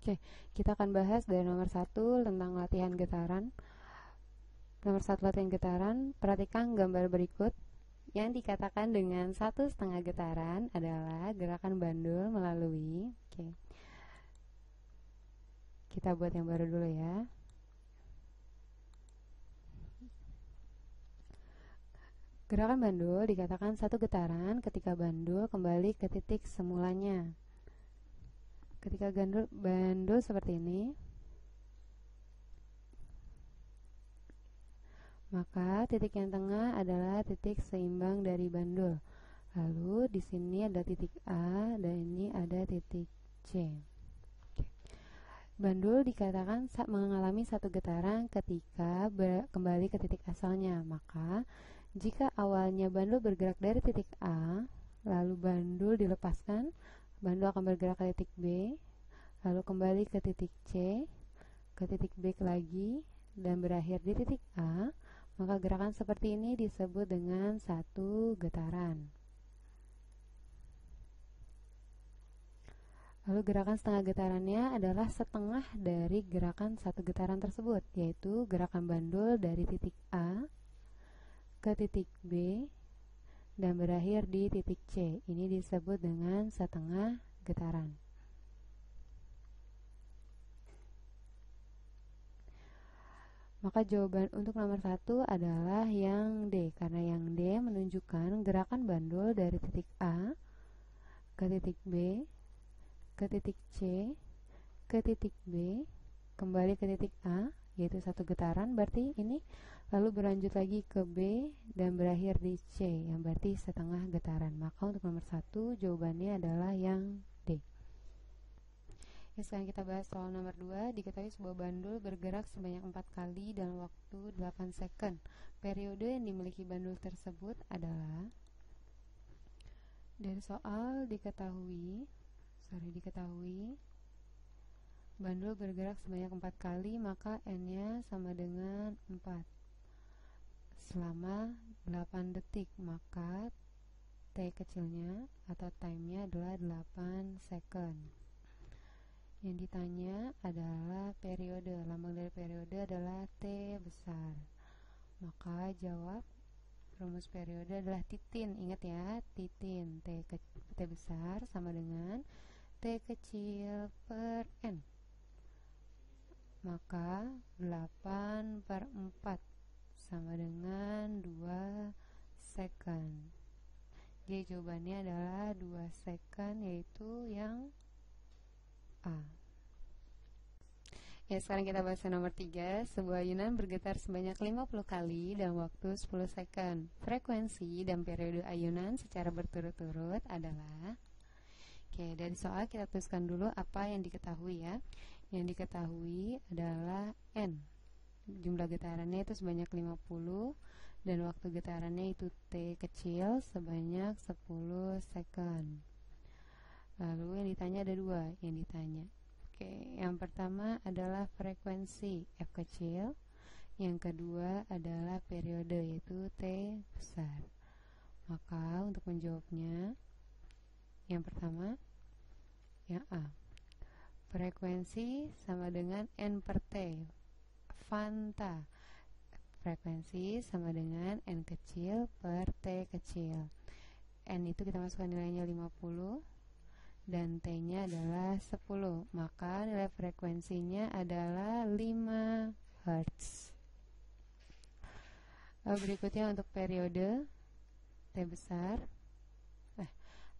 Oke, kita akan bahas dari nomor 1 tentang latihan getaran. Nomor 1 latihan getaran, perhatikan gambar berikut. Yang dikatakan dengan 1,5 getaran adalah gerakan bandul melalui. Oke. Kita buat yang baru dulu ya. Gerakan bandul dikatakan 1 getaran ketika bandul kembali ke titik semulanya. Ketika bandul seperti ini, maka titik yang tengah adalah titik seimbang dari bandul. Lalu di sini ada titik A dan ini ada titik C. Bandul dikatakan mengalami 1 getaran ketika kembali ke titik asalnya. Maka jika awalnya bandul bergerak dari titik A, lalu bandul dilepaskan, bandul akan bergerak ke titik B, lalu kembali ke titik C, ke titik B lagi, dan berakhir di titik A. Maka gerakan seperti ini disebut dengan 1 getaran. Lalu gerakan setengah getarannya adalah setengah dari gerakan 1 getaran tersebut, yaitu gerakan bandul dari titik A ke titik B dan berakhir di titik C. Ini disebut dengan setengah getaran. Maka jawaban untuk nomor 1 adalah yang D, karena yang D menunjukkan gerakan bandul dari titik A ke titik B, ke titik C, ke titik B, kembali ke titik A, yaitu 1 getaran, berarti ini, lalu berlanjut lagi ke B dan berakhir di C, yang berarti setengah getaran. Maka untuk nomor 1 jawabannya adalah yang D. Ya, sekarang kita bahas soal nomor 2. Diketahui sebuah bandul bergerak sebanyak 4 kali dalam waktu 8 second. Periode yang dimiliki bandul tersebut adalah, dari soal diketahui bandul bergerak sebanyak 4 kali, maka N-nya sama dengan 4 selama 8 detik, maka T kecilnya atau time-nya adalah 8 second. Yang ditanya adalah periode. Lambang dari periode adalah T besar. Maka jawab rumus periode adalah titin. Ingat ya, titin. T besar sama dengan T kecil per N. Maka 8/4 sama dengan 2 second. Jadi jawabannya adalah 2 second, yaitu yang A. Ya, sekarang kita bahas nomor 3. Sebuah ayunan bergetar sebanyak 50 kali dalam waktu 10 second. Frekuensi dan periode ayunan secara berturut-turut adalah. Oke, dari soal kita tuliskan dulu apa yang diketahui ya. Yang diketahui adalah N. Jumlah getarannya itu sebanyak 50 dan waktu getarannya itu T kecil sebanyak 10 second. Lalu yang ditanya ada 2 yang ditanya. Oke, yang pertama adalah frekuensi F kecil, yang kedua adalah periode yaitu T besar. Maka untuk menjawabnya, yang pertama yang A. Frekuensi sama dengan N per T. Fanta. Frekuensi sama dengan N kecil per T kecil. N itu kita masukkan nilainya 50 dan T-nya adalah 10. Maka nilai frekuensinya adalah 5 Hz. Berikutnya untuk periode T besar.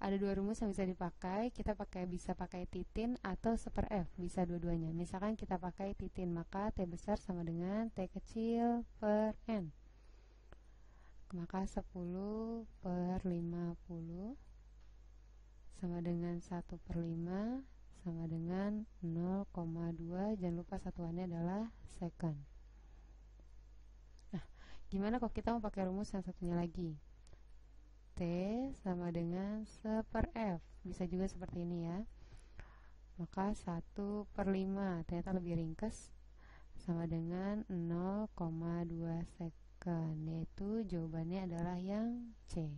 Ada 2 rumus yang bisa dipakai. Kita bisa pakai titin atau 1/F, bisa dua-duanya. Misalkan kita pakai titin, maka T besar sama dengan T kecil per N. Maka 10/50 sama dengan 1/5 sama dengan 0,2. Jangan lupa satuannya adalah second. Nah, gimana kalau kita mau pakai rumus yang satunya lagi? T sama dengan 1/F. Bisa juga seperti ini ya. Maka 1/5, ternyata lebih ringkas, sama dengan 0,2 second. Yaitu jawabannya adalah yang C.